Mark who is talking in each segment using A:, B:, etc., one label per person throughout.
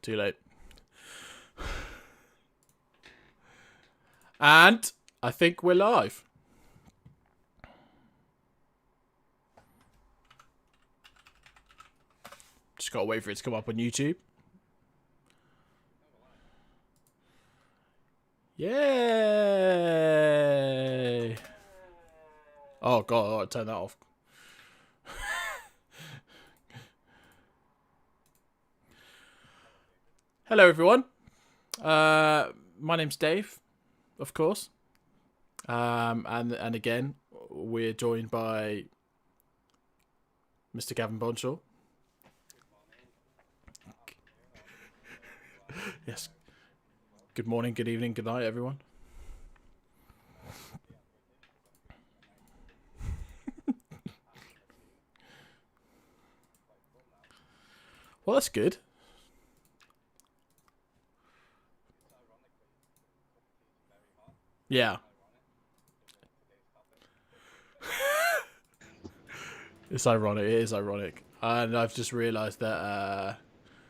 A: Too late. And I think we're live. Just gotta wait for it to come up on YouTube. Yay! Oh god, I'll turn that off. Hello everyone. My name's Dave, of course. And again, we're joined by Mr. Gavin Bonshor. Yes. Good morning, good evening, good night, everyone. Well, that's good. Yeah. It's ironic. It is ironic. And I've just realised that...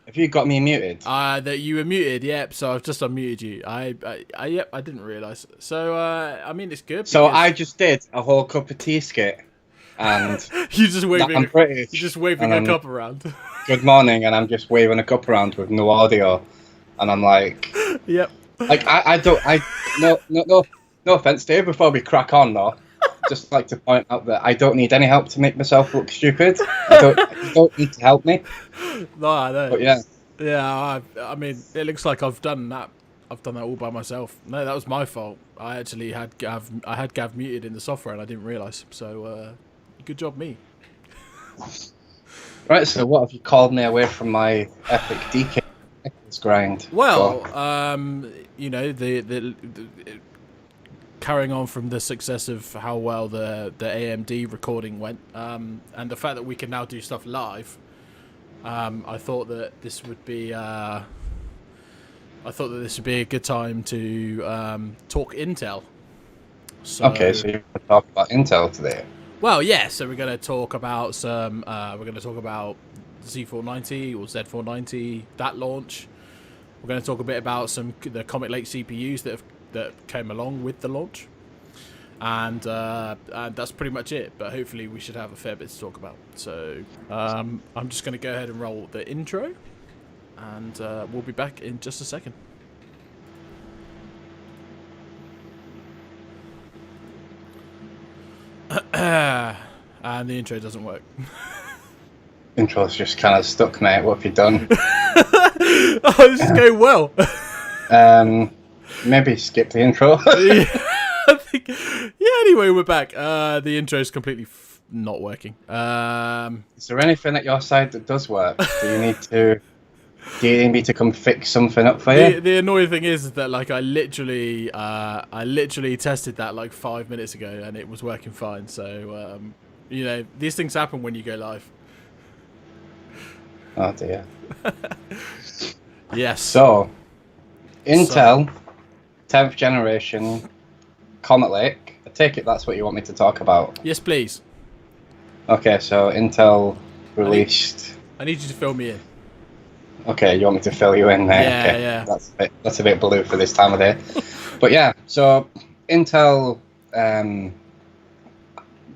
B: Have you got me muted?
A: That you were muted, yep. So I've just unmuted you. Yep, I didn't realise. So, I mean, it's good.
B: So I just did a whole cup of tea skit, and
A: you're just waving.
B: I'm British,
A: you're just waving a cup around.
B: Good morning, and I'm just waving a cup around with no audio, and I'm like,
A: yep.
B: Like no offense, Dave. Before we crack on, though, just like to point out that I don't need any help to make myself look stupid. You don't need to help me.
A: No, I know.
B: But yeah.
A: Yeah, I mean, it looks like I've done that. I've done that all by myself. No, that was my fault. I actually had Gav muted in the software and I didn't realise. So, good job, me.
B: Right. So, what have you called me away from my epic DK grind?
A: Well, you know, the carrying on from the success of how well the AMD recording went, and the fact that we can now do stuff live. I thought that this would be a good time to talk Intel. So,
B: okay, so you're going to talk about Intel today.
A: Well, yeah. So we're going to talk about some. We're going to talk about Z490 or Z490 that launch. We're going to talk a bit about the Comet Lake CPUs that came along with the launch. And that's pretty much it, but hopefully we should have a fair bit to talk about. So I'm just going to go ahead and roll the intro, and we'll be back in just a second. And the intro doesn't work.
B: Intro's just kind of stuck, mate. What have you done?
A: Oh, this is going well.
B: Maybe skip the intro.
A: Yeah, anyway, we're back. The intro is completely not working.
B: Is there anything at your side that does work? Do you need me to come fix something up for you?
A: The annoying thing is that, like, I literally tested that like 5 minutes ago and it was working fine. So, you know, these things happen when you go live.
B: Oh dear.
A: Yes.
B: So, Intel, 10th generation, Comet Lake. I take it that's what you want me to talk about.
A: Yes, please.
B: Okay, so Intel released...
A: I need you to fill me in.
B: Okay, you want me to fill you in there?
A: Yeah,
B: okay.
A: yeah.
B: That's a bit blue for this time of day. But yeah, so Intel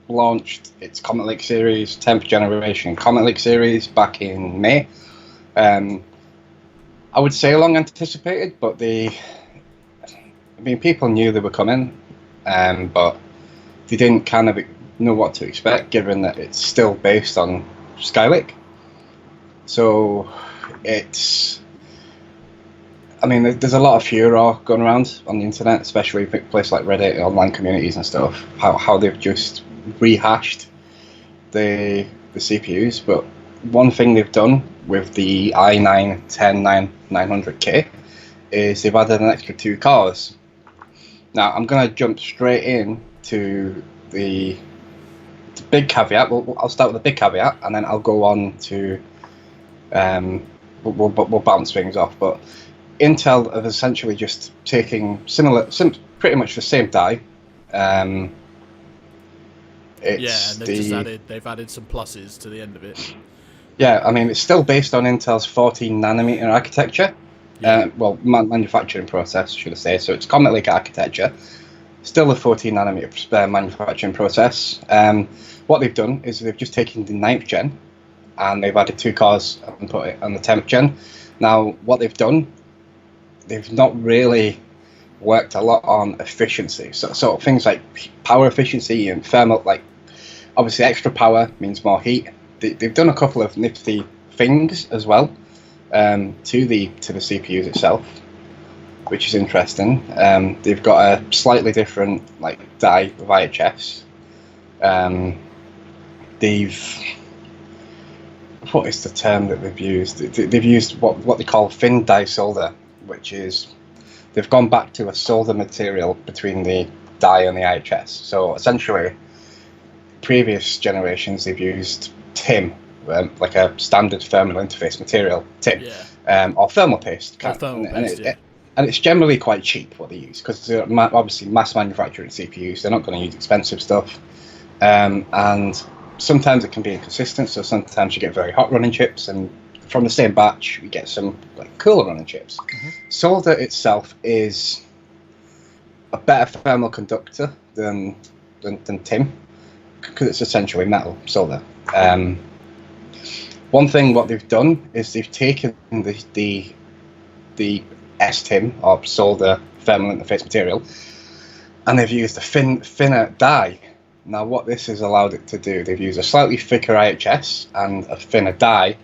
B: launched its Comet Lake series, 10th generation Comet Lake series back in May. I would say long anticipated, but people knew they were coming, but they didn't kind of know what to expect, given that it's still based on Skylake. So there's a lot of furor going around on the internet, especially places like Reddit, online communities and stuff, how they've just rehashed the CPUs. But one thing they've done with the i9-10900K is they've added an extra 2 cores. Now, I'm going to jump straight in to the big caveat. I'll start with the big caveat, and then I'll go on to... we'll bounce things off. But Intel have essentially just taken pretty much the same die.
A: Yeah, and they've added some pluses to the end of it.
B: Yeah, I mean, it's still based on Intel's 14 nanometer architecture.
A: Yeah.
B: Manufacturing process, should I say. So it's Comet Lake architecture. Still a 14 nanometer manufacturing process. What they've done is they've just taken the 9th gen and they've added 2 cores and put it on the 10th gen. Now, what they've done, they've not really worked a lot on efficiency. So things like power efficiency and thermal, like obviously extra power means more heat. They've done a couple of nifty things as well to the CPUs itself, which is interesting. They've got a slightly different like die of IHS. What is the term that they've used? They've used what they call thin die solder, which is they've gone back to a solder material between the die and the IHS. So essentially, previous generations they've used TIM, like a standard thermal interface material, TIM, or thermal paste. And it's generally quite cheap what they use because they're obviously mass manufacturing CPUs. They're not going to use expensive stuff, and sometimes it can be inconsistent. So sometimes you get very hot running chips, and from the same batch you get some like cooler running chips. Solder itself is a better thermal conductor than TIM because it's essentially metal solder. One thing what they've done is they've taken the STIM or solder thermal interface material, and they've used a thinner die. Now, what this has allowed it to do, they've used a slightly thicker IHS and a thinner die,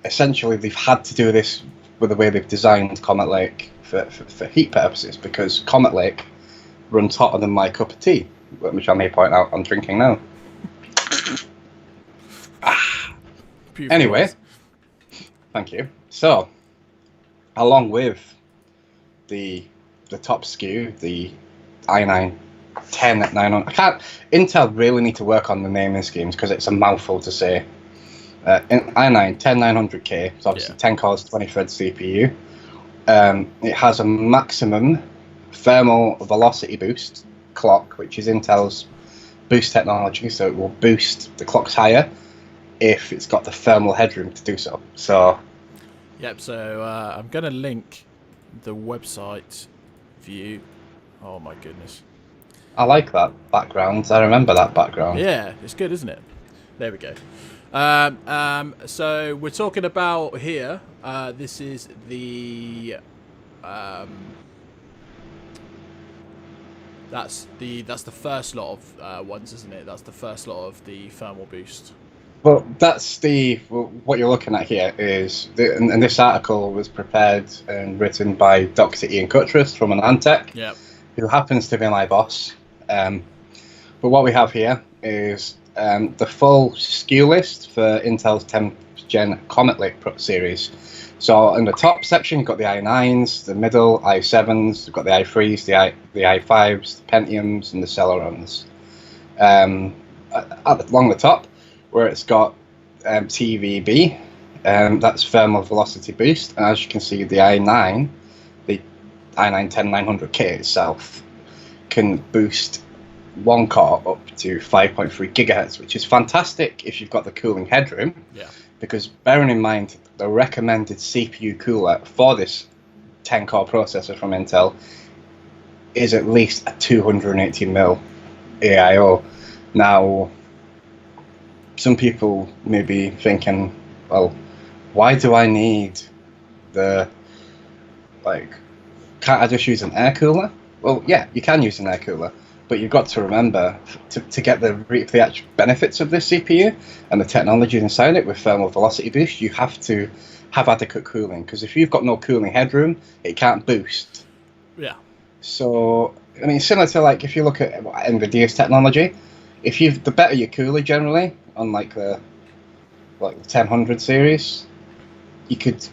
B: essentially they've had to do this with the way they've designed Comet Lake for heat purposes, because Comet Lake runs hotter than my cup of tea, which I may point out I'm drinking now. Anyway, thank you. So, along with the top SKU, the i9 10900, Intel really need to work on the naming schemes because it's a mouthful to say. i9 10900K, it's obviously 10 cores, 20 thread CPU. It has a maximum thermal velocity boost clock, which is Intel's boost technology, so it will boost the clocks higher if it's got the thermal headroom to do so.
A: Yep, so I'm going to link the website view. Oh my goodness.
B: I like that background. I remember that background.
A: Yeah, it's good, isn't it? There we go. So we're talking about here, this is the... That's the first lot of ones, isn't it? That's the first lot of the thermal boost.
B: Well, what you're looking at here is, and this article was prepared and written by Dr. Ian Cuttress from AnandTech, who happens to be my boss. But what we have here is the full SKU list for Intel's 10th Gen Comet Lake series. So in the top section, you've got the i9s, the middle, i7s, you've got the i3s, the i5s, the Pentiums, and the Celerons. Along the top, where it's got TVB, that's thermal velocity boost, and as you can see, the i9 10900K itself can boost one core up to 5.3 gigahertz, which is fantastic if you've got the cooling headroom. Because bearing in mind the recommended CPU cooler for this 10 core processor from Intel is at least a 280 mil AIO. Now, some people may be thinking, well, why do I need can't I just use an air cooler? Well, yeah, you can use an air cooler, but you've got to remember to get the actual benefits of this CPU and the technology inside it with thermal velocity boost, you have to have adequate cooling, because if you've got no cooling headroom, it can't boost. So, I mean, similar to like if you look at NVIDIA's technology, the better your cooler generally on the 1000 series, you could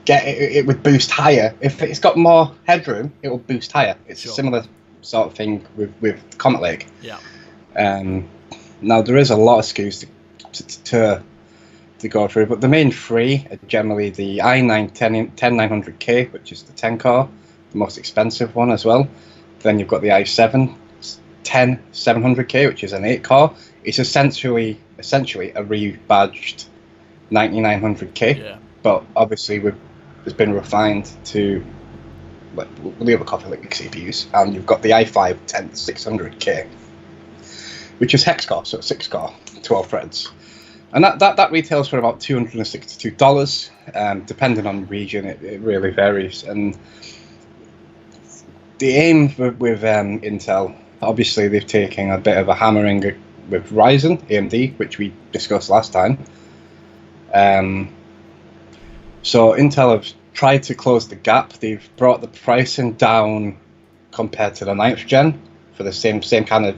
B: get it would boost higher. If it's got more headroom, it will boost higher. It's a similar sort of thing with Comet Lake. Now there is a lot of SKUs to go through, but the main three are generally the i9 10900K, which is the 10 core, the most expensive one as well. Then you've got the i7 10700K, which is an 8 core. It's essentially a rebadged 9900K,
A: Yeah.
B: but obviously it's been refined to like the other Coffee Lake CPUs, and you've got the i5 10600K, which is hex core, so 6 core, 12 threads, and that retails for about $262. Depending on region, it really varies. And the aim with Intel, obviously they've taken a bit of a hammering with Ryzen, AMD, which we discussed last time. So Intel have tried to close the gap. They've brought the pricing down compared to the 9th gen for the same kind of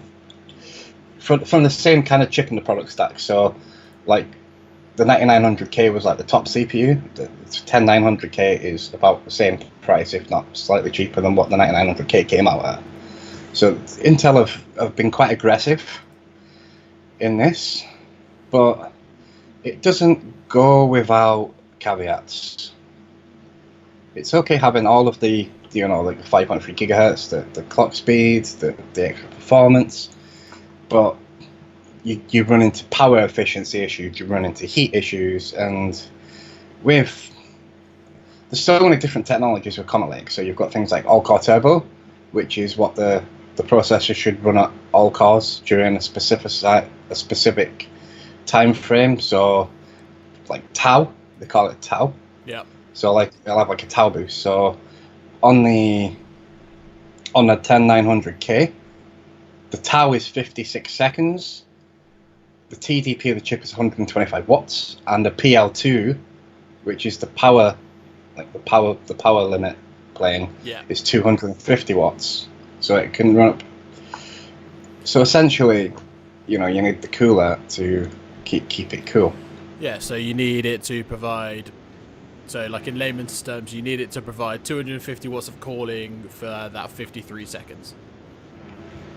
B: from the same kind of chip in the product stack. So like the 9900K was like the top CPU. The 10900K is about the same price, if not slightly cheaper than what the 9900K came out at. So Intel have been quite aggressive in this, but it doesn't go without caveats. It's okay having all of the like the 5.3 gigahertz, the clock speed, the extra performance, but you run into power efficiency issues, you run into heat issues, and there's so many different technologies with Comet Lake. So you've got things like all-core turbo, which is what the processor should run at all cores during a specific time frame. So like tau, they call it tau.
A: Yeah.
B: So like they'll have like a tau boost. So on the 10900K, the tau is 56 seconds. The TDP of the chip is 125 watts, and the PL2, which is the power limit plane, is 250 watts. So it can run up. So essentially, you need the cooler to keep it cool.
A: Yeah, so you need it to provide. So, like in layman's terms, you need it to provide 250 watts of cooling for that 53 seconds.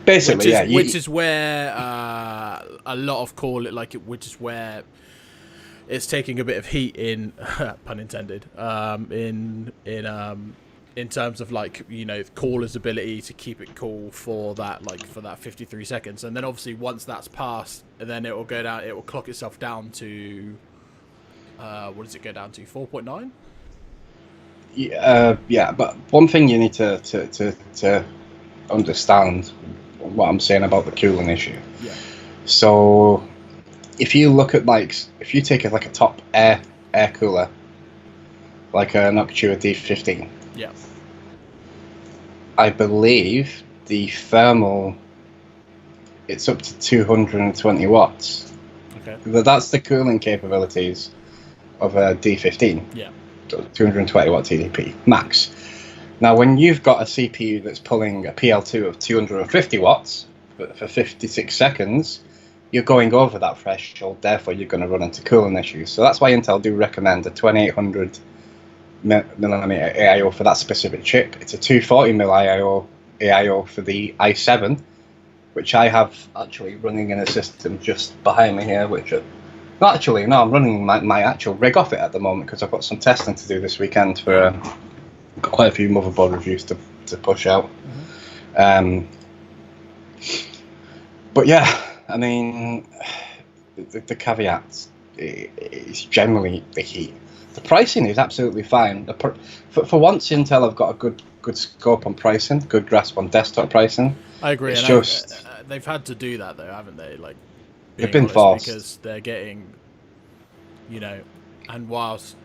B: Basically,
A: which is where a lot of which is where it's taking a bit of heat in, pun intended, in terms of cooler's ability to keep it cool for that 53 seconds, and then obviously once that's passed, and then it will go down, it will clock itself down to what does it go down to? 4.9.
B: Yeah, but one thing you need to understand what I'm saying about the cooling issue.
A: Yeah.
B: So if you look at if you take a top air cooler, like a Noctua D15.
A: Yeah.
B: I believe the thermal, it's up to 220 watts.
A: Okay.
B: That's the cooling capabilities of a D15.
A: Yeah.
B: 220 watt TDP max. Now, when you've got a CPU that's pulling a PL2 of 250 watts for 56 seconds, you're going over that threshold, therefore you're going to run into cooling issues. So that's why Intel do recommend a 2800 millimeter AIO for that specific chip. It's a 240 mil AIO for the i7, which I have actually running in a system just behind me here, which I'm running my actual rig off it at the moment because I've got some testing to do this weekend for got quite a few motherboard reviews to push out. Mm-hmm. But yeah, I mean, the caveat is generally the heat. The pricing is absolutely fine. For once, Intel have got a good scope on pricing, good grasp on desktop pricing.
A: I agree.
B: It's
A: just they've had to do that though, haven't they?
B: They've been forced
A: because they're getting, and whilst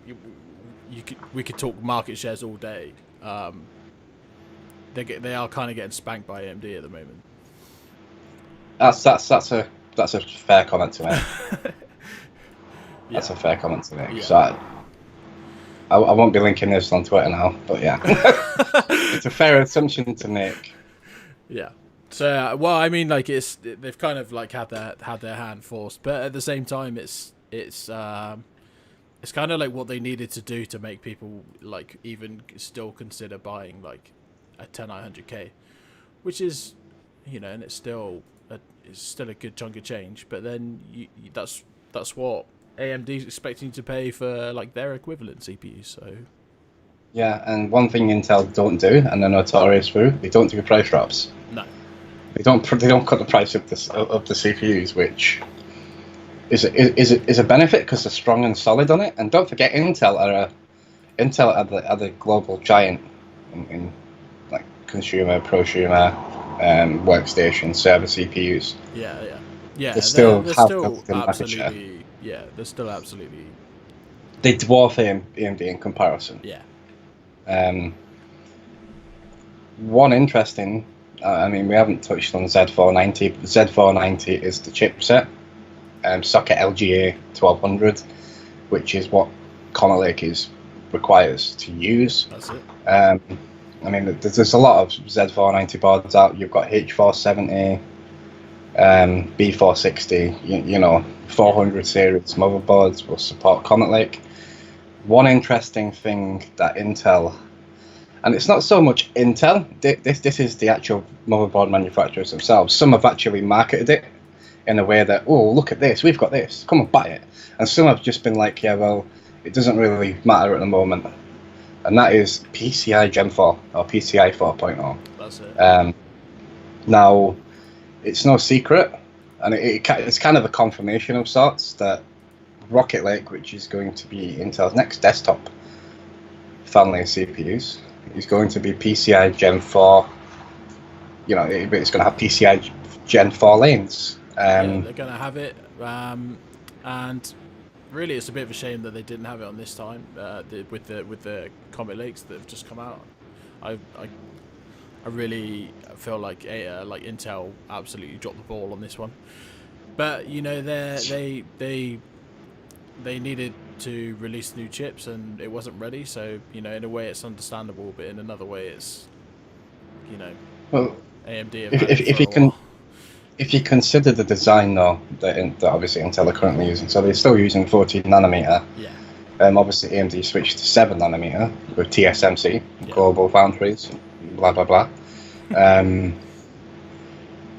A: we could talk market shares all day, they are kind of getting spanked by AMD at the moment.
B: That's a fair comment to make. That's a fair comment to make. Yeah. So I won't be linking this on Twitter now, but yeah, it's a fair assumption to make.
A: Yeah. So well, I mean, they've kind of had their hand forced, but at the same time, it's kind of what they needed to do to make people even still consider buying a 10900K, which is, and it's still a good chunk of change. But then that's what AMD's expecting to pay for their equivalent CPU. So
B: yeah, and one thing Intel don't do, and they're notorious for, they don't do price drops.
A: No.
B: They don't cut the price of the CPUs, which is a benefit because they're strong and solid on it. And don't forget, Intel are the global giant in like consumer, prosumer, workstation, server CPUs.
A: Yeah.
B: They're still
A: absolutely. Yeah, they're still absolutely.
B: They dwarf AMD in comparison.
A: Yeah.
B: One interesting. I mean, we haven't touched on Z490. Z490 is the chipset, socket LGA 1200, which is what Comet Lake requires to use.
A: That's it.
B: I mean, there's a lot of Z490 boards out. You've got H470, B460, you know, 400 series motherboards will support Comet Lake. One interesting thing that Intel, and it's not so much Intel, this is the actual motherboard manufacturers themselves. Some have actually marketed it in a way that, oh, look at this, we've got this, come and buy it. And some have just been like, yeah, well, it doesn't really matter at the moment. And that is PCI Gen 4, or PCI 4.0.
A: That's it.
B: Now, it's no secret, and it's kind of a confirmation of sorts that Rocket Lake, which is going to be Intel's next desktop family of CPUs, is going to be PCI Gen 4. You know, it's going to have PCI Gen 4 lanes.
A: Yeah, they're going to have it, and really, it's a bit of a shame that they didn't have it on this time with the Comet Lakes that have just come out. I really feel like Intel absolutely dropped the ball on this one, but you know they needed to release new chips and it wasn't ready. So you know, in a way, it's understandable, but in another way, it's, you know,
B: well,
A: AMD.
B: If you consider the design, though, that obviously Intel are currently using, so they're still using 14 nanometer.
A: Yeah.
B: Obviously, AMD switched to 7 nanometer with TSMC, Global Foundries, blah blah blah.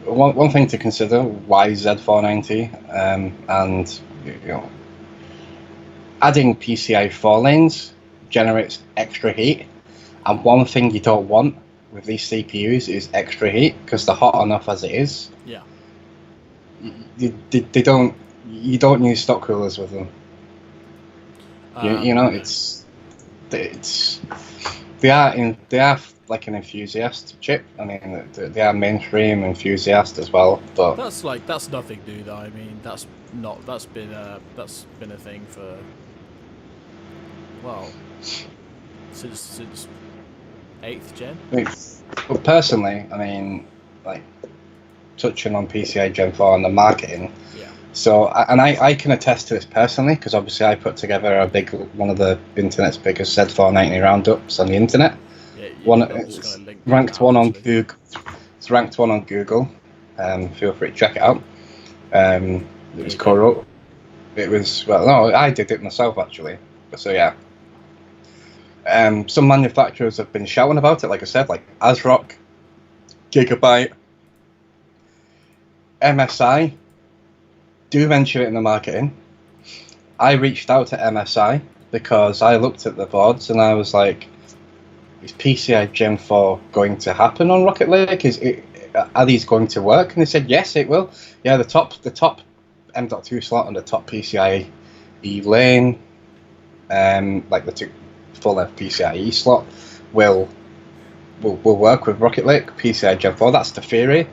B: One thing to consider: why Z490, and you know, adding PCI 4 lanes generates extra heat, and one thing you don't want with these CPUs is extra heat because they're hot enough as it is.
A: Yeah.
B: They don't. You don't use stock coolers with them. You know, they are like an enthusiast chip. I mean, they are mainstream enthusiast as well. But
A: that's nothing new though. I mean, that's been a thing for, well, since 8th gen.
B: But personally, I mean, like, touching on PCI Gen 4 and the marketing.
A: Yeah.
B: So, and I can attest to this personally because obviously I put together one of the internet's biggest Z490 roundups on the internet.
A: Yeah,
B: it's ranked one on Google. It's ranked one on Google. Feel free to check it out. It was co-wrote. It was, well, no, I did it myself actually. So yeah. Some manufacturers have been shouting about it, like I said, like ASRock, Gigabyte, MSI do mention it in the marketing. I reached out to MSI because I looked at the boards and I was like, is PCI Gen 4 going to happen on Rocket Lake? Are these going to work? And they said, yes, it will. Yeah, the top M.2 slot and the top PCIe lane, like the two full-length PCIe slot, will work with Rocket Lake PCI Gen 4. That's the theory.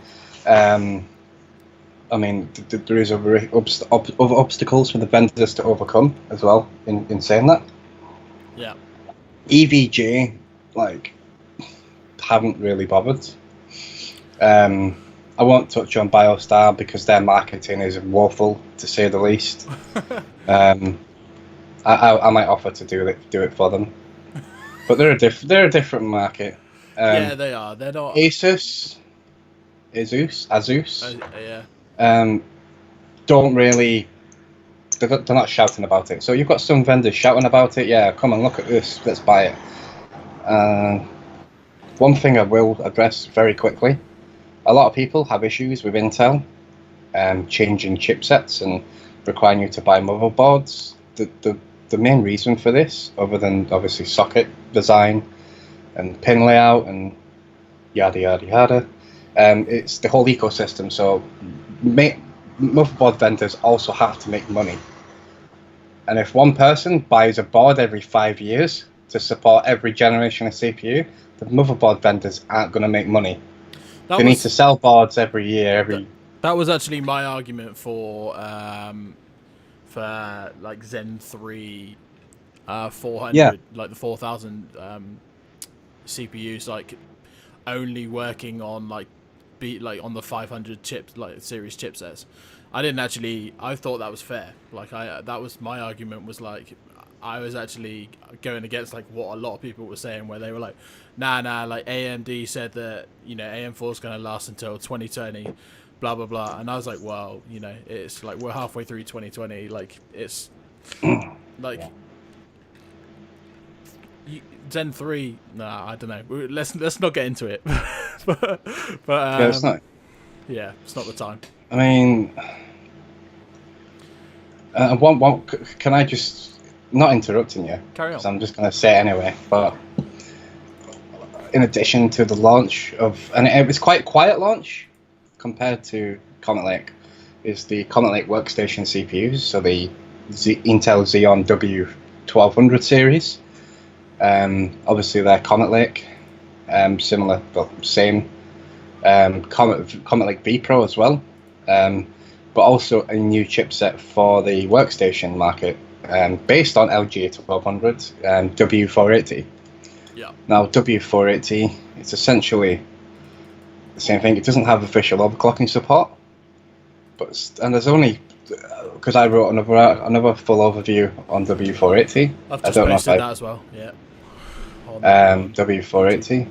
B: I mean, there is other obstacles for the vendors to overcome as well in saying that.
A: Yeah.
B: EVG, like, haven't really bothered. I won't touch on BioStar because their marketing is woeful, to say the least. I might offer to do it for them, but they're a different market.
A: Yeah, they are. They're not.
B: Asus.
A: Yeah.
B: Don't really. They're not shouting about it. So you've got some vendors shouting about it. Yeah, come and look at this. Let's buy it. One thing I will address very quickly: a lot of people have issues with Intel changing chipsets and requiring you to buy motherboards. The main reason for this, other than obviously socket design and pin layout and yada yada yada, It's the whole ecosystem. So motherboard vendors also have to make money. And if one person buys a board every 5 years to support every generation of CPU, the motherboard vendors aren't going to make money. They need to sell boards every year.
A: That was actually my argument for like Zen 3 400,
B: Yeah.
A: like the 4000 CPUs, like only working on like on the 500 chips, like series chipsets. I thought that was fair. Like that was my argument, was like I was actually going against like what a lot of people were saying, where they were like, nah, like AMD said that, you know, AM4 is going to last until 2020, blah blah blah, and I was like, well, you know, it's like we're halfway through 2020, like it's like.
B: Yeah.
A: Zen 3, nah, I don't know. Let's not get into it. but
B: Yeah, it's not.
A: Yeah, it's not the time.
B: I mean, can I just, not interrupting you?
A: Carry on.
B: I'm just going to say it anyway. But in addition to the launch of, and it was quite a quiet launch compared to Comet Lake, is the Comet Lake workstation CPUs. So the Intel Xeon W1200 series. Obviously, they're Comet Lake, similar, but same. Comet Lake V Pro as well, but also a new chipset for the workstation market, based on LG 1200, W480.
A: Yeah.
B: Now, W480, it's essentially the same thing. It doesn't have official overclocking support, and there's only, because I wrote another full overview on W480.
A: I've just posted that as well. Yeah.
B: W480.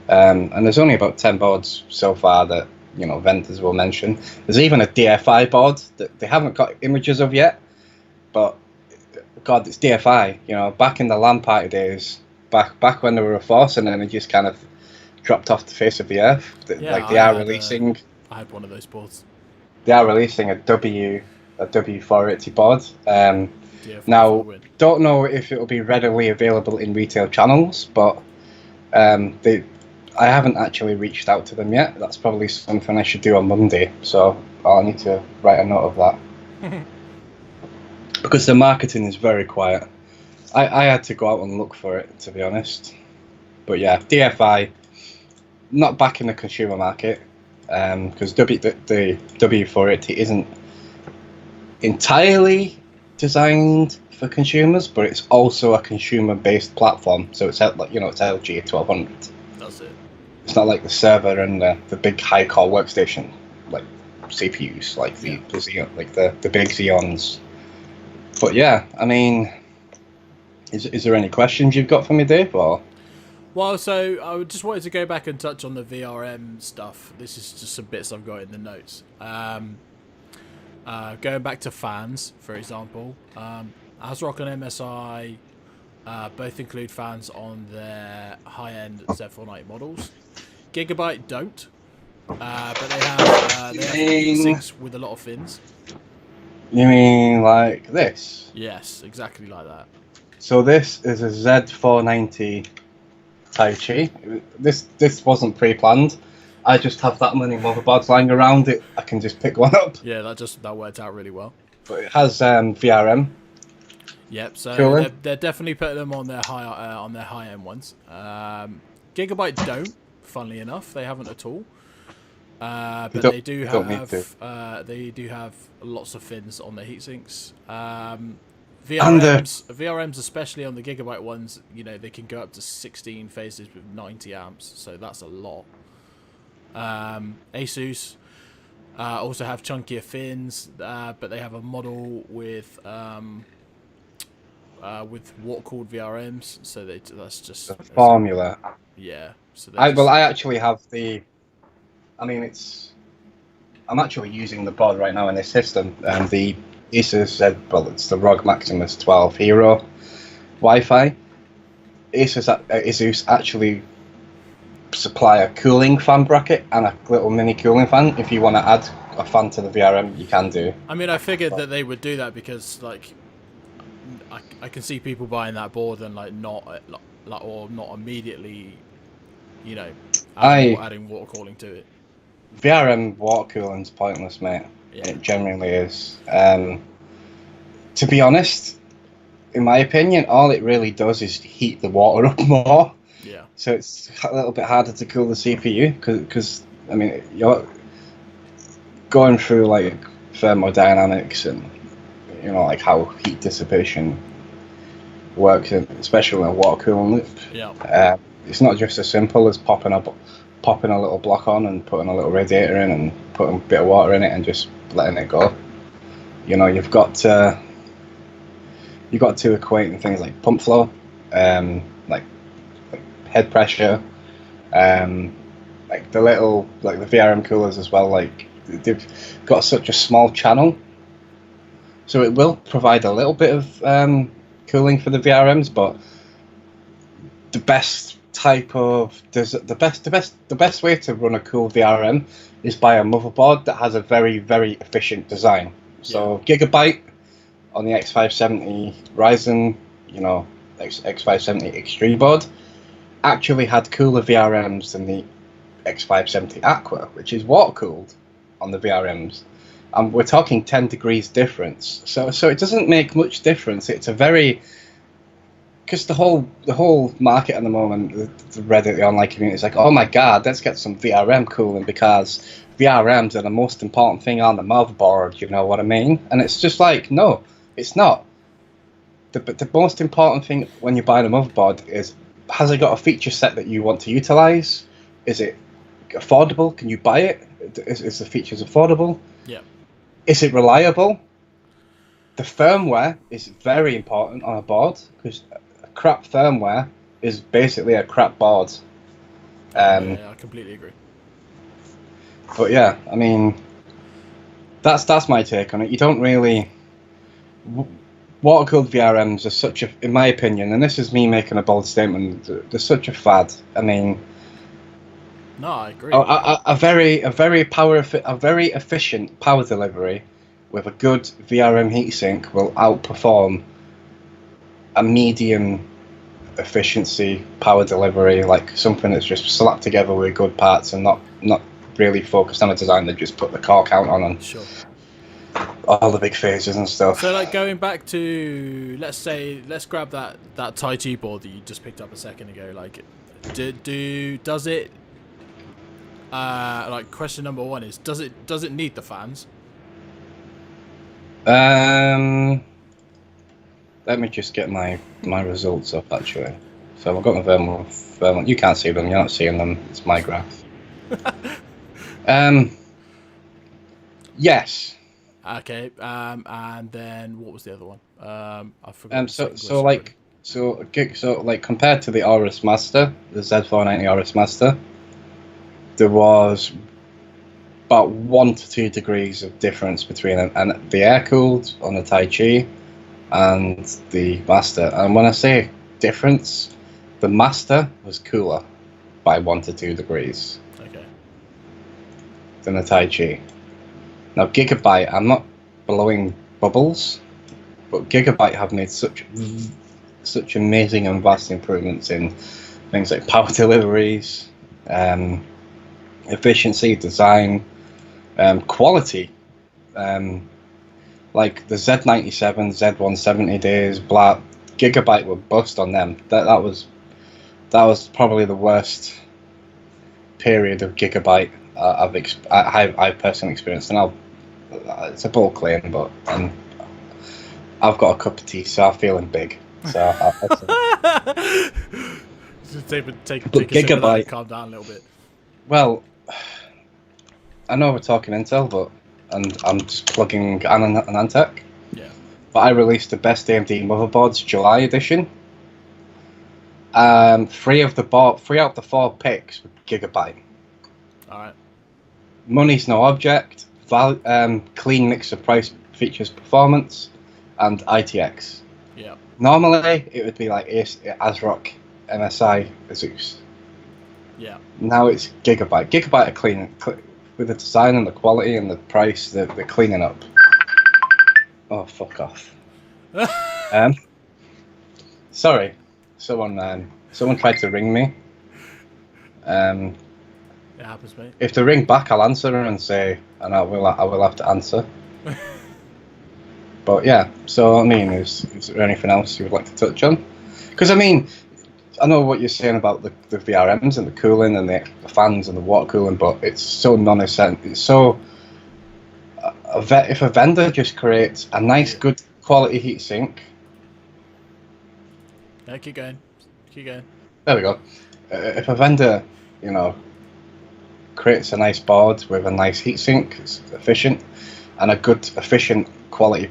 B: And there's only about 10 boards so far that, you know, vendors will mention. There's even a DFI board that they haven't got images of yet, but God, it's DFI. You know, back in the LAN party days, back when they were a force, and then it just kind of dropped off the face of the earth. Like they are releasing.
A: I had one of those boards.
B: They are releasing a W480 board. Now, don't know if it will be readily available in retail channels, but I haven't actually reached out to them yet. That's probably something I should do on Monday, so I'll need to write a note of that. Because the marketing is very quiet. I had to go out and look for it, to be honest. But yeah, DFI, not back in the consumer market, because the W480 isn't entirely designed for consumers, but it's also a consumer-based platform. So it's, you know, it's LG 1200.
A: That's it.
B: It's not like the server and the big high-core workstation like CPUs, like the Xeon, like the big Xeons. But yeah, I mean, is there any questions you've got for me, Dave? Or?
A: Well, so I just wanted to go back and touch on the VRM stuff. This is just some bits I've got in the notes. Going back to fans, for example, ASRock and MSI both include fans on their high-end Z490 models. Gigabyte don't, but they have heat-sinks with a lot of fins.
B: You mean like this?
A: Yes, exactly like that.
B: So this is a Z490 Tai Chi. This wasn't pre-planned. I just have that many motherboards lying around it. I can just pick one up.
A: Yeah, that worked out really well.
B: But it has VRM.
A: Yep. So they're definitely putting them on their high end ones. Gigabyte don't. Funnily enough, they haven't at all. But they do have lots of fins on their heatsinks. VRMs, especially on the Gigabyte ones, you know, they can go up to 16 phases with 90 amps, so that's a lot. Asus also have chunkier fins, but they have a model with water-cooled VRMs, so that's just
B: the formula.
A: Yeah. So
B: I actually have the. I mean, I'm actually using the board right now in this system, and the Asus it's the ROG Maximus 12 Hero Wi-Fi. Asus actually supply a cooling fan bracket and a little mini cooling fan. If you want to add a fan to the VRM, you can do.
A: I mean, I figured that they would do that because, like, I can see people buying that board and not immediately, you know, adding water cooling to it.
B: VRM water cooling's pointless, mate.
A: Yeah.
B: It genuinely is. To be honest, in my opinion, all it really does is heat the water up more.
A: Yeah.
B: So it's a little bit harder to cool the CPU because I mean you're going through like thermodynamics and like how heat dissipation works, especially in a water cooling loop.
A: Yeah.
B: It's not just as simple as popping a little block on and putting a little radiator in and putting a bit of water in it and just letting it go. You've got to equate things like pump flow, like head pressure, like the VRM coolers as well. Like they've got such a small channel, so it will provide a little bit of cooling for the VRMs, but the best way to run a cool VRM is by a motherboard that has a very, very efficient design. So Gigabyte on the X570 Ryzen, X570 Extreme board, actually had cooler VRMs than the X570 Aqua, which is water cooled on the VRMs. And we're talking 10 degrees difference. So it doesn't make much difference. It's a very... Because the whole market at the moment, the Reddit, the online community is like, oh my god, let's get some VRM cooling because VRMs are the most important thing on the motherboard, you know what I mean? And it's just like, no, it's not. The most important thing when you're buying a motherboard is, has it got a feature set that you want to utilize? Is it affordable? Can you buy it? Is the features affordable?
A: Yeah.
B: Is it reliable? The firmware is very important on a board because a crap firmware is basically a crap board.
A: Yeah, I completely agree.
B: But yeah, I mean, that's my take on it. You don't really... Water-cooled VRMs are such a, in my opinion, and this is me making a bold statement, they're such a fad. I mean...
A: No, I agree.
B: A very efficient power delivery with a good VRM heatsink will outperform a medium efficiency power delivery, like something that's just slapped together with good parts and not really focused on a design that just put the core count on and
A: Sure.
B: all the big phases and stuff.
A: So, like, going back to, let's grab that Tai Chi board that you just picked up a second ago. Like, does it? Like, question number one is, does it need the fans?
B: Let me just get my results up actually. So I've got my thermal. You can't see them. You're not seeing them. It's my graph. Yes.
A: Okay. And then what was the other one? I forgot.
B: So compared to the Aorus Master, the Z490 Aorus Master, there was about 1 to 2 degrees of difference between the air cooled on the Tai Chi and the Master. And when I say difference, the Master was cooler by 1 to 2 degrees.
A: Okay.
B: Than the Tai Chi. Now Gigabyte, I'm not blowing bubbles, but Gigabyte have made such amazing and vast improvements in things like power deliveries, efficiency, design, quality. Like the Z97, Z170 days, Gigabyte were bust on them. That was probably the worst period of Gigabyte I've personally experienced, and it's a bold claim, but I've got a cup of tea, so I'm feeling big. So
A: take a
B: Gigabyte,
A: sip of that, calm down a little bit.
B: Well, I know we're talking Intel, but I'm just plugging AnandTech.
A: Yeah.
B: But I released the best AMD motherboards July edition. 3 out of the 4 picks were Gigabyte.
A: All right. Money's
B: no object. Clean mix of price, features, performance, and ITX.
A: Yeah.
B: Normally, it would be like ASRock, MSI, Asus.
A: Yeah.
B: Now it's Gigabyte. Gigabyte are clean with the design and the quality and the price. They're cleaning up. Oh, fuck off. Sorry, someone tried to ring me.
A: It happens, mate.
B: If they ring back, I'll answer and say, and I will have to answer. But yeah, so I mean, is there anything else you would like to touch on? Because I mean, I know what you're saying about the VRMs and the cooling and the fans and the water cooling, but it's so non-essential. It's so if a vendor just creates a nice, good quality heatsink.
A: Yeah, keep going. Keep going.
B: There we go. If a vendor, creates a nice board with a nice heatsink, it's efficient, and a good quality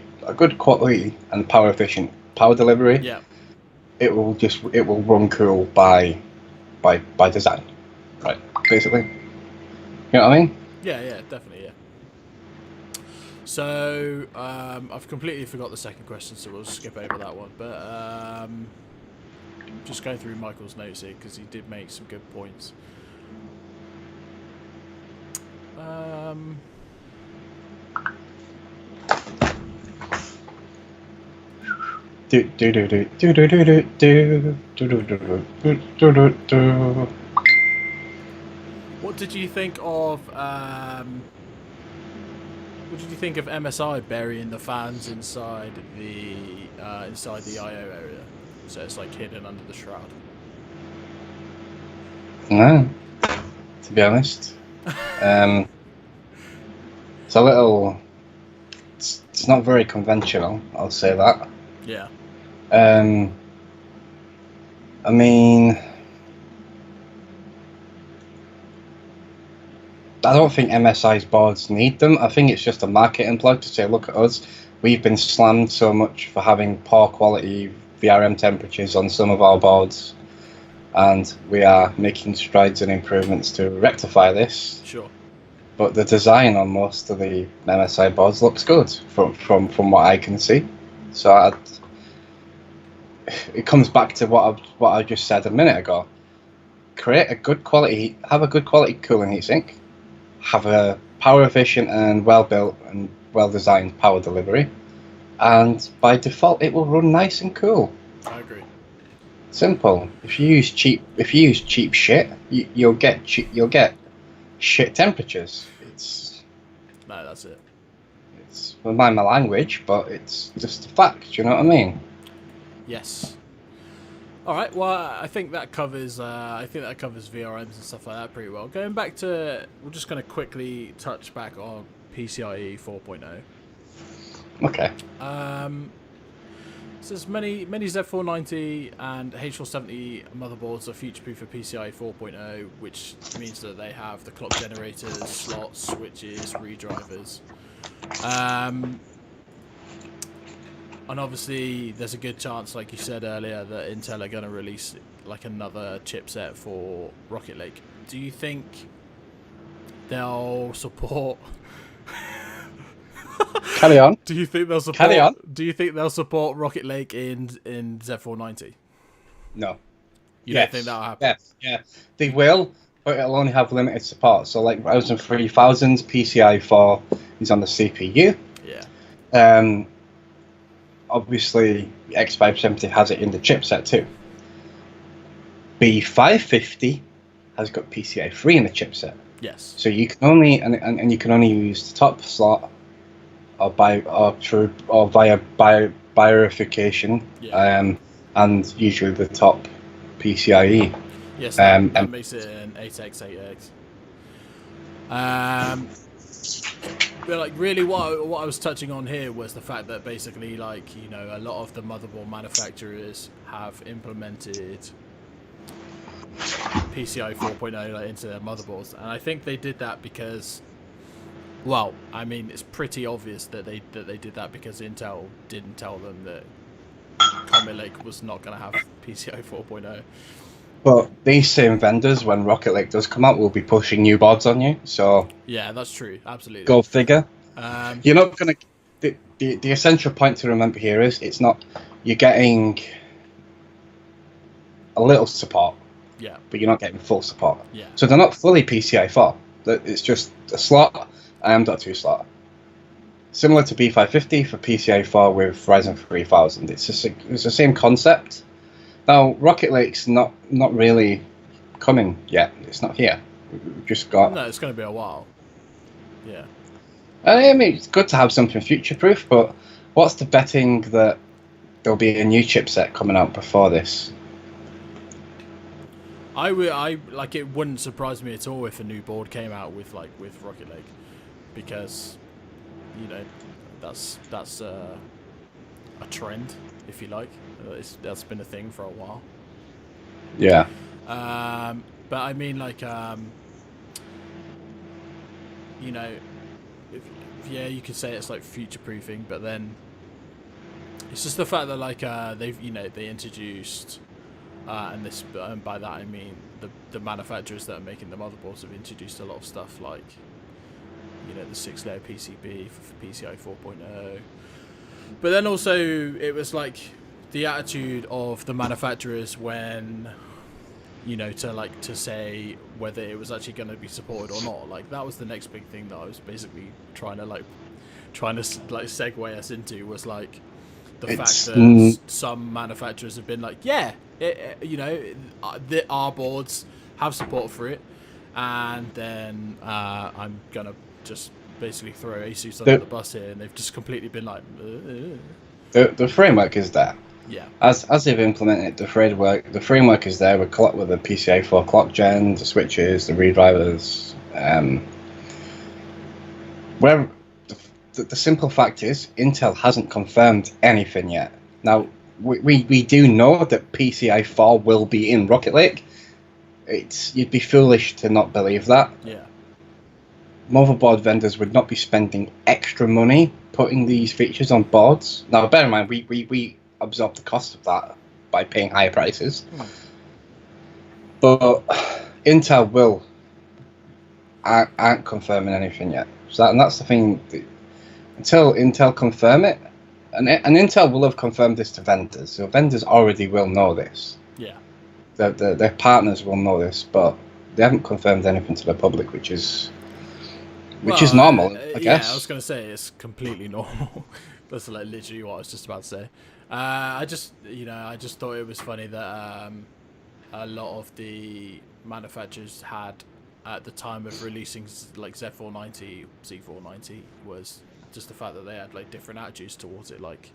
B: and power efficient power delivery.
A: Yeah. It
B: will run cool by design, right? Basically, you know what I mean?
A: Yeah, definitely, yeah. So I've completely forgot the second question, so we'll skip over that one. But just going through Michael's notes here because he did make some good points. What did you think of MSI burying the fans inside the IO area, so it's like hidden under the shroud?
B: No, to be honest, it's a little. It's not very conventional. I'll say that.
A: Yeah.
B: I mean, I don't think MSI's boards need them. I think it's just a marketing plug to say, look at us. We've been slammed so much for having poor quality VRM temperatures on some of our boards, and we are making strides and improvements to rectify this.
A: Sure.
B: But the design on most of the MSI boards looks good from what I can see. So it comes back to what I just said a minute ago. Have a good quality cooling heatsink, have a power efficient and well built and well designed power delivery, and by default it will run nice and cool.
A: I agree.
B: Simple. If you use cheap shit, you'll get shit temperatures.
A: That's it.
B: It's mind my language, but it's just a fact. You know what I mean?
A: Yes. All right. Well, I think that covers. VRMs and stuff like that pretty well. Going back to, we're just going to quickly touch back on PCIe 4.0.
B: Okay.
A: Says many Z490 and H470 motherboards are future-proof for PCIe 4.0, which means that they have the clock generators, slots, switches, redrivers. And obviously, there's a good chance, like you said earlier, that Intel are going to release like another chipset for Rocket Lake. Do you think they'll support?
B: Carry on.
A: Do you think they'll support?
B: Carry on.
A: Do you think they'll support Rocket Lake in Z490?
B: No.
A: You don't think that'll happen?
B: Yes. Yeah. They will, but it'll only have limited support. So, like Ryzen 3000's PCI 4 is on the CPU.
A: Yeah.
B: Obviously, X570 has it in the chipset too. B550 has got PCI 3 in the chipset.
A: Yes.
B: So you can only and you can only use the top slot or via verification,
A: yeah.
B: And usually the top PCIe.
A: Yes, that makes it an 8X, 8X. But like really what I was touching on here was the fact that basically, like, a lot of the motherboard manufacturers have implemented PCI 4.0 into their motherboards, and I think they did that because, well, I mean, it's pretty obvious that they did that because Intel didn't tell them that Comet Lake was not going to have PCI 4.0.
B: But these same vendors, when Rocket Lake does come out, will be pushing new boards on you. So
A: yeah, that's true. Absolutely.
B: Go figure. You're not gonna. The essential point to remember here is it's not. You're getting a little support.
A: Yeah. But
B: you're not getting full support.
A: Yeah.
B: So they're not fully PCI 4. It's just a slot, AM.2 slot. Similar to B550 for PCI 4 with Ryzen 3000. It's the same concept. Now, Rocket Lake's not really coming yet. It's not here. We've just got.
A: No, it's going to be a while. Yeah.
B: I mean, it's good to have something future-proof, but what's the betting that there'll be a new chipset coming out before this?
A: It wouldn't surprise me at all if a new board came out with Rocket League, because, you know, that's a trend, if you like. That's been a thing for a while.
B: Yeah.
A: But I mean, like, you know, yeah, you could say it's like future-proofing, but then it's just the fact that like they introduced, and by that I mean the manufacturers that are making the motherboards have introduced a lot of stuff like, you know, the 6-layer PCB for PCI 4.0, but then also it was like the attitude of the manufacturers when, you know, to say whether it was actually going to be supported or not. Like, that was the next big thing that I was basically trying to segue us into, was like the fact that some manufacturers have been like, yeah, you know, our boards have support for it, and then I'm gonna just basically throw Asus under the bus here, and they've just completely been like,
B: the framework is there.
A: Yeah. As
B: they've implemented it, the framework is there with the PCIe 4 clock gen, the switches, the redrivers. Where the simple fact is, Intel hasn't confirmed anything yet. Now, we do know that PCIe 4 will be in Rocket League. You'd be foolish to not believe that.
A: Yeah.
B: Motherboard vendors would not be spending extra money putting these features on boards. Now, bear in mind, we absorb the cost of that by paying higher prices. But Intel aren't confirming anything yet. So that's the thing. Until Intel confirm it, and Intel will have confirmed this to vendors, so vendors already will know this.
A: Yeah.
B: Their partners will know this, but they haven't confirmed anything to the public, which is normal, I guess.
A: Yeah, I was going to say it's completely normal. That's like literally what I was just about to say. I just thought it was funny that a lot of the manufacturers had, at the time of releasing like Z490, Z490, was just the fact that they had like different attitudes towards it. Like,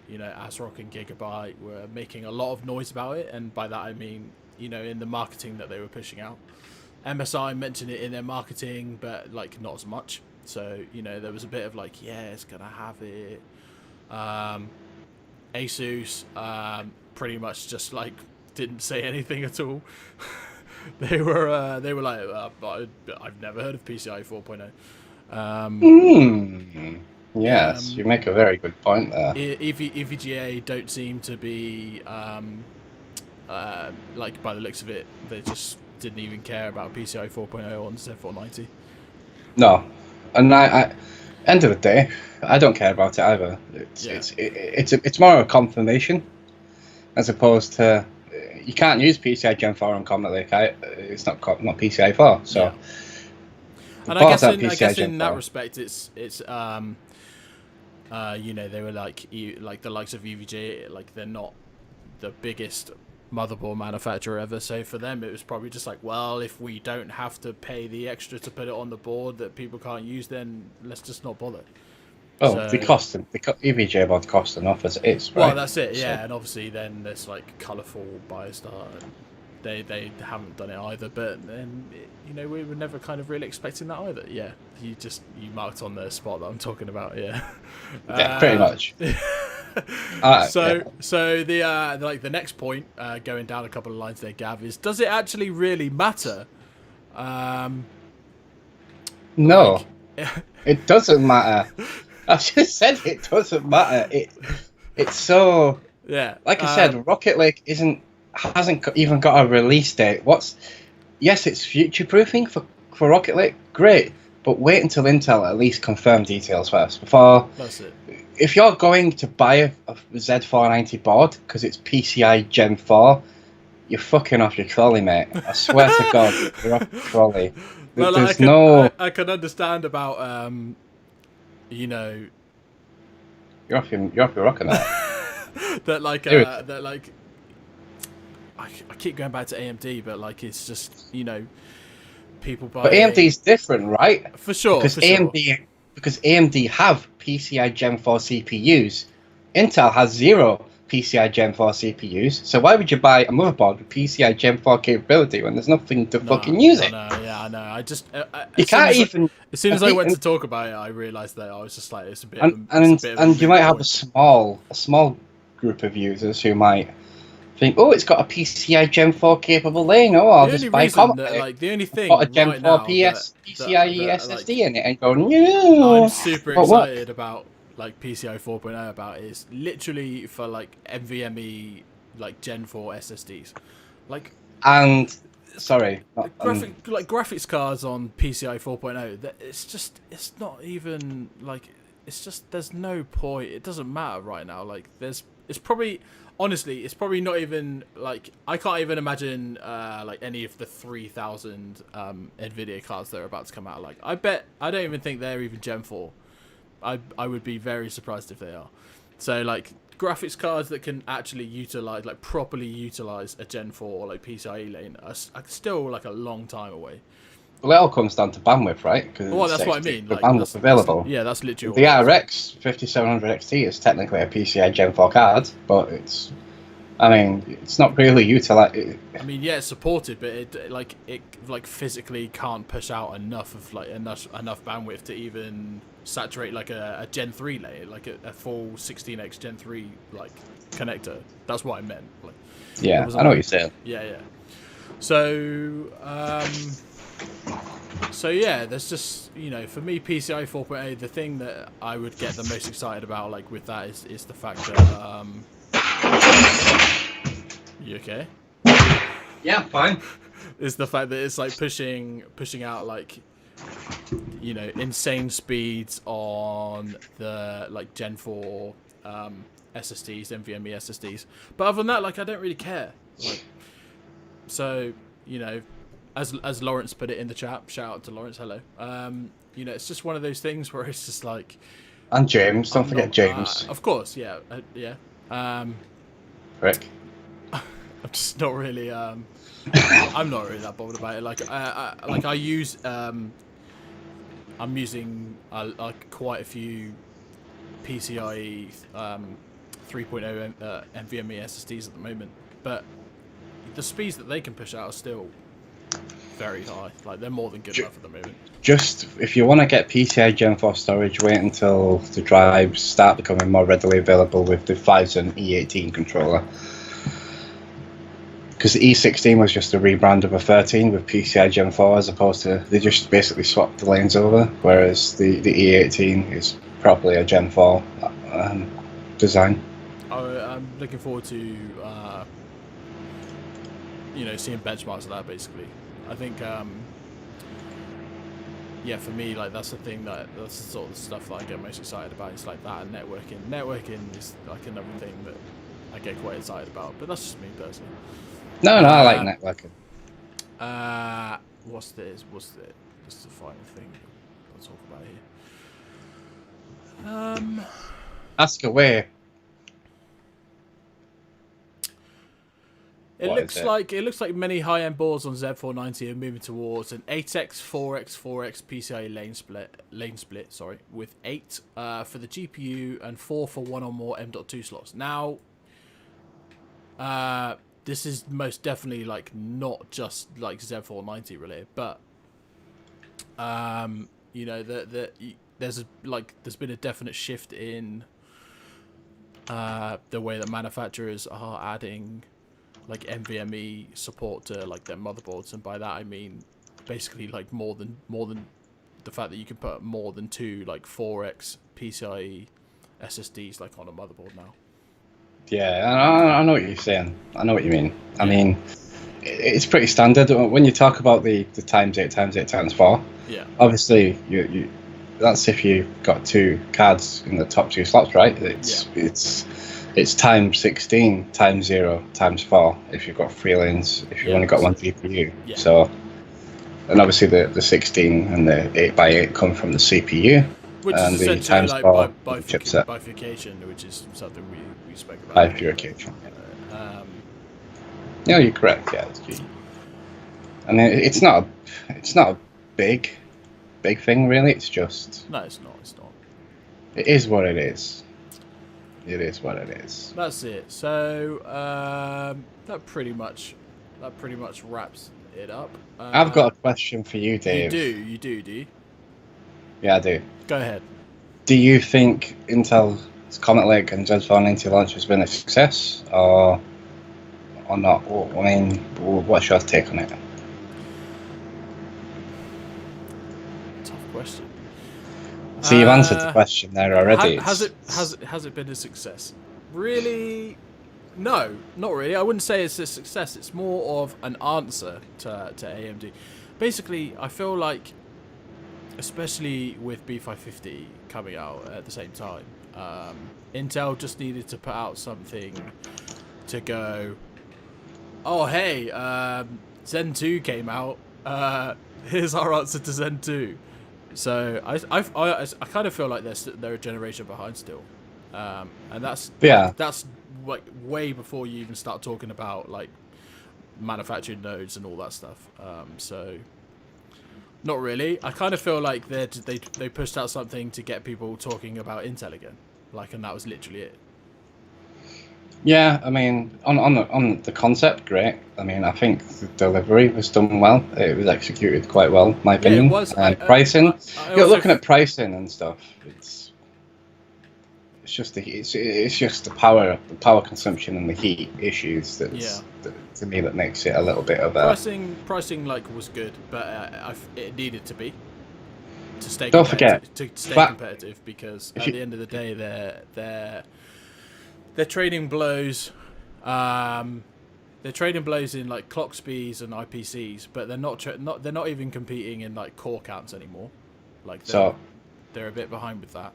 A: you know, ASRock and Gigabyte were making a lot of noise about it, and by that I mean, you know, in the marketing that they were pushing out. MSI mentioned it in their marketing, but like not as much. So, you know, there was a bit of like, yeah, it's gonna have it. Asus pretty much just like didn't say anything at all. they were like, I've never heard of PCI 4.0.
B: Yes, you make a very good point there.
A: EVGA don't seem to be like, by the looks of it, they just didn't even care about PCI 4.0 on Z490.
B: No, and I end of the day, I don't care about it either. It's more of a confirmation, as opposed to, you can't use PCI Gen 4 on Comet Lake. It's not PCI 4. So,
A: yeah. And I guess in that respect, it's you know, they were like the likes of EVGA, like they're not the biggest motherboard manufacturer ever, so for them it was probably just like, well, if we don't have to pay the extra to put it on the board that people can't use, then let's just not bother.
B: Oh, so, EVGA board cost enough as it is, right?
A: Well, that's it, yeah. So, and obviously then there's like colourful BioStar, and they haven't done it either, but then, you know, we were never kind of really expecting that either. Yeah, you marked on the spot that I'm talking about. Yeah,
B: yeah, pretty much.
A: So the like the next point, going down a couple of lines there, Gav, is, does it actually really matter?
B: No, it doesn't matter. I just said it doesn't matter. It's so,
A: yeah.
B: Like I said, Rocket League hasn't even got a release date. Yes, it's future proofing for Rocket League, great, but wait until Intel at least confirm details first before.
A: That's it.
B: If you're going to buy a Z490 board because it's PCI Gen 4, you're fucking off your trolley, mate. I swear to God, you're off your trolley.
A: Well, I can understand about, you know,
B: you're off your rocker now.
A: I keep going back to AMD, but like, it's just, you know, people buy.
B: But AMD's different, right?
A: For sure.
B: Because
A: for sure.
B: because AMD have PCI Gen 4 CPUs. Intel has 0 PCI Gen 4 CPUs. So why would you buy a motherboard with PCI Gen 4 capability when there's nothing to fucking use it?
A: I know. I just
B: You can't even.
A: as soon as I went to talk about it, I realised that I was just like, it's a bit.
B: And you might have a small group of users who might think, oh, it's got a PCI Gen 4 capable lane. Oh, I'll just buy Comet.
A: The only thing
B: Got a Gen
A: right
B: 4
A: now
B: PCIe SSD in it, and go, no.
A: I'm super excited about like PCI 4.0 about is literally for like NVMe like Gen 4 SSDs, like.
B: And sorry,
A: graphics cards on PCI 4.0. It's not even like, it's just, there's no point. It doesn't matter right now. Like it's probably, honestly, it's probably not even like, I can't even imagine like any of the 3,000 Nvidia cards that are about to come out. Like I don't even think they're even Gen 4. I would be very surprised if they are. So like graphics cards that can actually utilize, like properly utilize a Gen 4 like PCIe lane are still like a long time away.
B: Well, it all comes down to bandwidth, right?
A: Well, that's what I mean. Like,
B: bandwidth available.
A: That's literally
B: the RX 5700 XT is technically a PCI Gen 4 card, but it's not really utilized.
A: I mean, yeah, it's supported, but it physically can't push out enough of like enough bandwidth to even saturate like a Gen 3 layer, like a full 16x Gen 3 like connector. That's what I meant. Like,
B: yeah, I know what you're saying.
A: Yeah. So yeah, there's just, for me, PCI 4.0, the thing that I would get the most excited about, like with that, is the fact that you okay?
B: Yeah, fine.
A: Is the fact that it's like pushing out like, insane speeds on the like Gen 4 SSDs, NVMe SSDs. But other than that, like I don't really care. Like, so as Lawrence put it in the chat, shout out to Lawrence, hello. It's just one of those things where it's just like.
B: And James, don't forget James.
A: Of course, yeah, yeah.
B: Rick.
A: I'm just not really. I'm not really that bothered about it. I use. I'm using like quite a few PCIe 3.0 NVMe SSDs at the moment, but the speeds that they can push out are still very high. Like they're more than good enough at the moment.
B: Just if you want to get PCI Gen 4 storage, wait until the drives start becoming more readily available with the Phison E18 controller. Because the E16 was just a rebrand of a 13 with PCI Gen 4, as opposed to they just basically swapped the lanes over, whereas the E18 is properly a Gen 4 design.
A: I'm looking forward to seeing benchmarks of that. Basically, I think for me, like that's the the sort of stuff that I get most excited about. It's like that and networking. Networking is like another thing that I get quite excited about, but that's just me personally.
B: No, I like networking.
A: What's this? Just the final thing I'll talk about here.
B: Ask away.
A: It looks like many high-end boards on Z490 are moving towards an 8x, 4x, 4x PCIe lane split. Sorry, with 8 for the GPU and 4 for one or more M.2 slots. Now, this is most definitely like not just like Z490 related, but there's been a definite shift in the way that manufacturers are adding like NVMe support to like their motherboards, and by that I mean basically like more than the fact that you can put more than 2 like 4x PCIe SSDs like on a motherboard now.
B: Yeah, I know what you're saying. I know what you mean. I mean, it's pretty standard when you talk about the times 8 times 8 times 4.
A: Yeah.
B: Obviously, you that's if you've got 2 cards in the top 2 slots, right? It's times 16 times 0 times 4 if you've got 3 lanes, if you've only got 1 GPU.
A: Yeah.
B: So, and obviously the 16 and the 8x8 come from the CPU.
A: Which
B: and
A: is
B: the
A: essentially
B: times
A: like
B: 4 chipset.
A: bifurcation, which is something we spoke about.
B: Bifurcation. Yeah, you're correct. Yeah. I mean, it's not a big thing really. It's just
A: No, it's not. It's not.
B: it is what it is. It is what it is.
A: That's it. So that pretty much wraps it up.
B: I've got a question for you, Dave.
A: You do, do you?
B: Yeah, I do.
A: Go ahead.
B: Do you think Intel's Comet Lake and Z490 launch has been a success, or not? I mean, what's your take on it?
A: Tough question.
B: So you've answered the question there already.
A: Has it been a success? Really? No, not really. I wouldn't say it's a success. It's more of an answer to AMD. Basically, I feel like, especially with B550 coming out at the same time, Intel just needed to put out something to go, oh hey, Zen 2 came out. Here's our answer to Zen 2. So I kind of feel like they're a generation behind still, and that's like way before you even start talking about like manufacturing nodes and all that stuff. So not really. I kind of feel like they pushed out something to get people talking about Intel again, like, and that was literally it.
B: Yeah, I mean, on the concept, great. I mean, I think the delivery was done well. It was executed quite well, in my opinion.
A: Yeah, it was.
B: Pricing,
A: you're
B: looking at pricing and stuff. It's just the power consumption and the heat issues that to me that makes it a little bit of a
A: pricing like was good, but it needed to be to stay.
B: Don't forget
A: to stay competitive, because at the end of the day, they're trading blows. They're trading blows in like clock speeds and IPCs, but they're not even competing in like core counts anymore. Like they're a bit behind with that.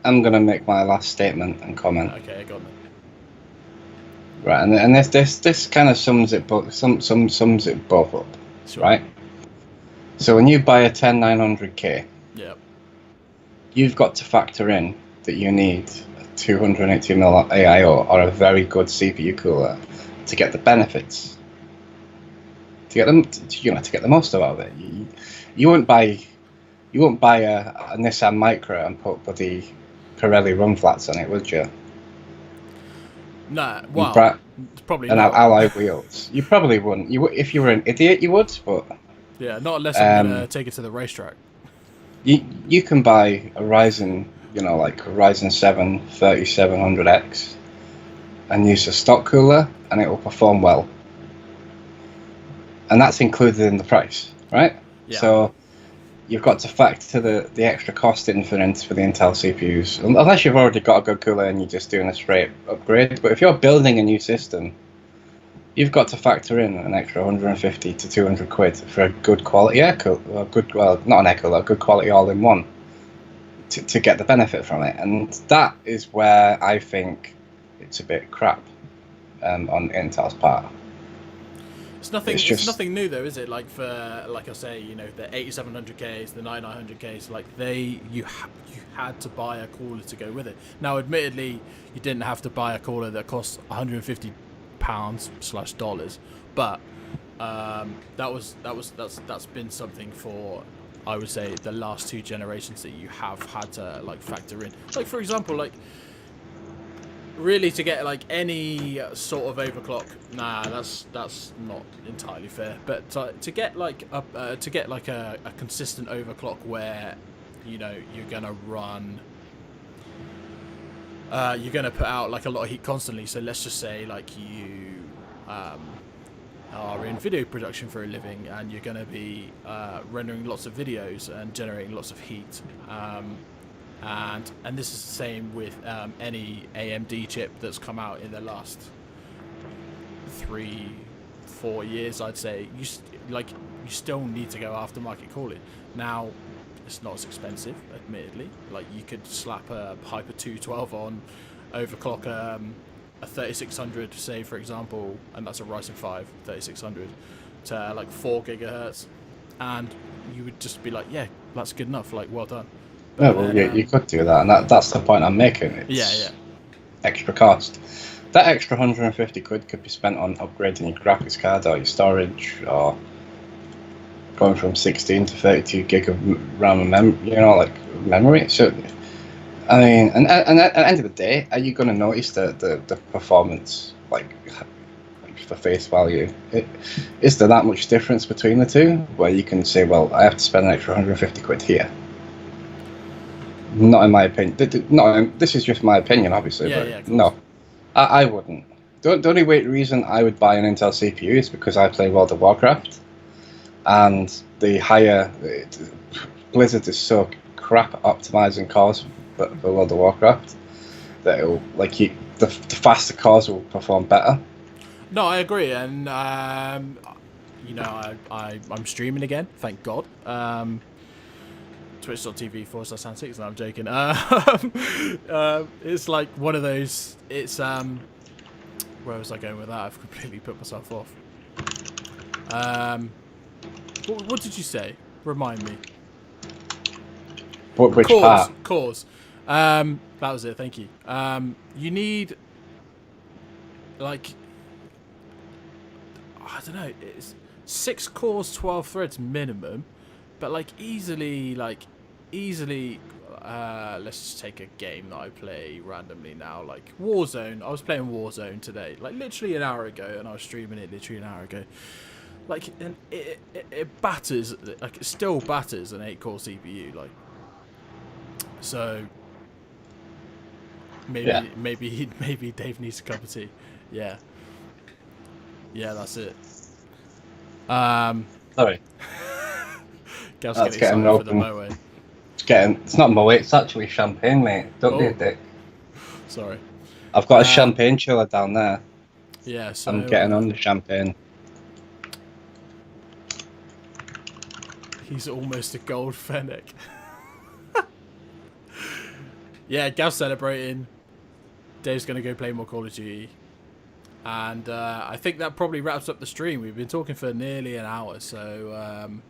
B: I'm gonna make my last statement and comment.
A: Okay, go on then.
B: Right, and this kind of sums it both up,
A: Sure.
B: right? So when you buy a 10900K, you've got to factor in that you need 280mm AIO or a very good CPU cooler to get the benefits, to get the most out of it. You won't buy a Nissan Micra and put bloody Pirelli run flats on it, would you?
A: Nah, well, probably
B: and
A: not.
B: alloy wheels. You probably wouldn't. If you were an idiot, you would, but
A: yeah, not unless I'm gonna take it to the racetrack.
B: You can buy a Ryzen, like a Ryzen 7 3700X, and use a stock cooler, and it will perform well. And that's included in the price, right?
A: Yeah.
B: So you've got to factor the extra cost in for the Intel CPUs, unless you've already got a good cooler and you're just doing a straight upgrade. But if you're building a new system, you've got to factor in an extra 150 to 200 quid for a good quality air cooler, not an air cooler, a good quality all-in-one, to get the benefit from it. And that is where I think it's a bit crap on Intel's part.
A: It's nothing new though, is it? Like I say, the 8700Ks, the 9900Ks, like you had to buy a cooler to go with it. Now, admittedly, you didn't have to buy a cooler that costs £150/dollars, but that's been something for, I would say, the last 2 generations that you have had to like factor in. Like, for example, like really to get like any sort of overclock, that's not entirely fair, but to get like a consistent overclock where you're gonna run you're gonna put out like a lot of heat constantly. So let's just say like you are in video production for a living, and you're gonna be rendering lots of videos and generating lots of heat, and this is the same with any AMD chip that's come out in the last 3-4 years, I'd say. You still need to go aftermarket cooling. Now, it's not as expensive, admittedly. Like, you could slap a Hyper 212 on, overclock a 3600, say for example, and that's a Ryzen 5 3600 to like 4 gigahertz, and you would just be like, yeah, that's good enough. Like, well done.
B: Yeah, well, you could do that, and that's the point I'm making. It's extra cost. that extra 150 quid could be spent on upgrading your graphics card or your storage, or going from 16 to 32 gig of RAM and memory. So, I mean, and at the end of the day, are you going to notice the performance, like for face value? Is there that much difference between the two, where you can say, well, I have to spend an extra 150 quid here? Not in my opinion. This is just my opinion, obviously.
A: Yeah,
B: but no, I wouldn't. The only reason I would buy an Intel CPU is because I play World of Warcraft, and the higher Blizzard is so crap at optimizing cores for World of Warcraft that it'll the faster cores will perform better.
A: No, I agree, and you know, I'm streaming again, thank God. Twitch.tv/AnandTech's. No, I'm joking. It's like one of those. It's where was I going with that? I've completely put myself off. What did you say? Remind me.
B: Which part?
A: Cores. That was it. Thank you. You need like, I don't know. It's 6 cores, 12 threads minimum, but easily. Let's just take a game that I play randomly now, like Warzone. I was playing Warzone today, literally an hour ago, and I was streaming it literally an hour ago. And it batters, it still batters an 8-core CPU, so maybe Dave needs a cup of tea. Yeah, that's it.
B: Sorry.
A: Gav's getting excited for the moe.
B: It's not moe, it's actually champagne, mate. Don't be a dick.
A: Sorry.
B: I've got a champagne chiller down there.
A: Yeah, so
B: I'm getting on the champagne.
A: He's almost a gold fennec. Yeah, Gav's celebrating. Dave's going to go play more Call of Duty. And I think that probably wraps up the stream. We've been talking for nearly an hour, so...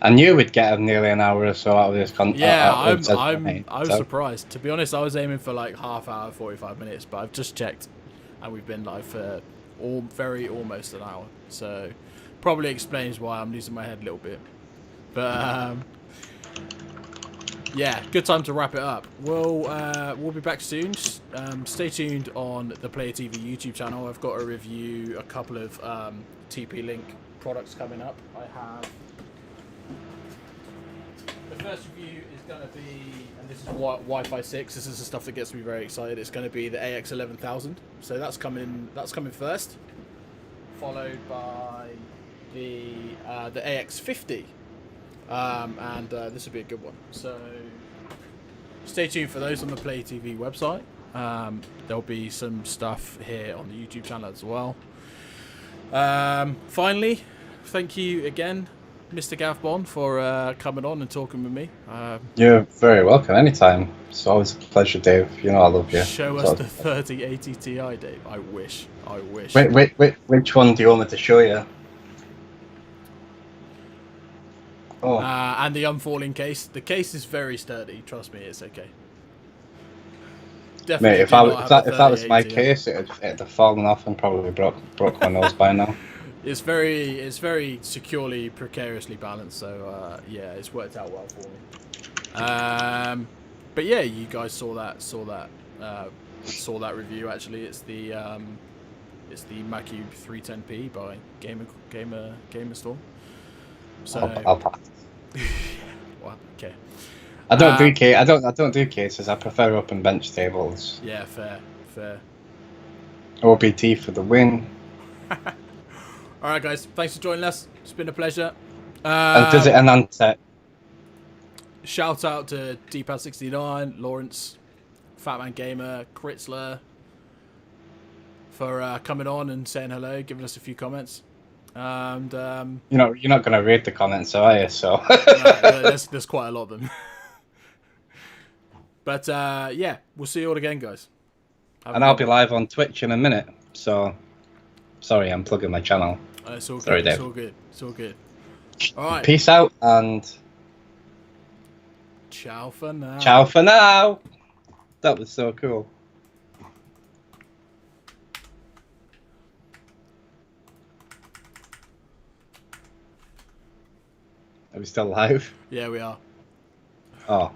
B: I knew we'd get nearly an hour or so out of this content.
A: Yeah, I was surprised. To be honest, I was aiming for half hour, 45 minutes, but I've just checked, and we've been live for almost an hour. So probably explains why I'm losing my head a little bit. But yeah, good time to wrap it up. We'll be back soon. Stay tuned on the Play3r YouTube channel. I've got to review a couple of TP-Link products coming up. I have. The first review is going to be, and this is Wi-Fi 6. This is the stuff that gets me very excited. It's going to be the AX11000. So that's coming first, followed by the AX50, and this will be a good one. So stay tuned for those on the Play3r website. There'll be some stuff here on the YouTube channel as well. Finally, thank you again, Mr. Gav Bon, for coming on and talking with me.
B: You're very welcome, anytime. It's always a pleasure, Dave. You know I love you.
A: Show us the 3080 Ti, Dave. I wish.
B: Wait, which one do you want me to show you? Oh.
A: And the unfalling case. The case is very sturdy. Trust me, it's okay. Definitely.
B: Mate, if that was my case, it'd have fallen off and probably broke my nose by now.
A: It's very securely, precariously balanced, so yeah, it's worked out well for me. But yeah, you guys saw that review. Actually, it's the Macube 310p by Gamer Storm. So
B: I'll pass.
A: Well, okay.
B: I don't do cases. I prefer open bench tables.
A: Yeah, fair.
B: OBT for the win.
A: Alright guys, thanks for joining us. It's been a pleasure.
B: And does it AnandTech?
A: Shout out to DPad69, Lawrence, Fatman Gamer, Kritzler for coming on and saying hello, giving us a few comments. And
B: you're not going to read the comments, are you? So
A: no, there's quite a lot of them. But yeah, we'll see you all again, guys.
B: I'll be live on Twitch in a minute. So sorry, I'm plugging my channel.
A: It's all good.
B: Sorry,
A: it's
B: Dave.
A: all good. It's all good. All right.
B: Peace out and
A: ciao for now.
B: Ciao for now. That was so cool. Are we still live?
A: Yeah, we are.
B: Oh,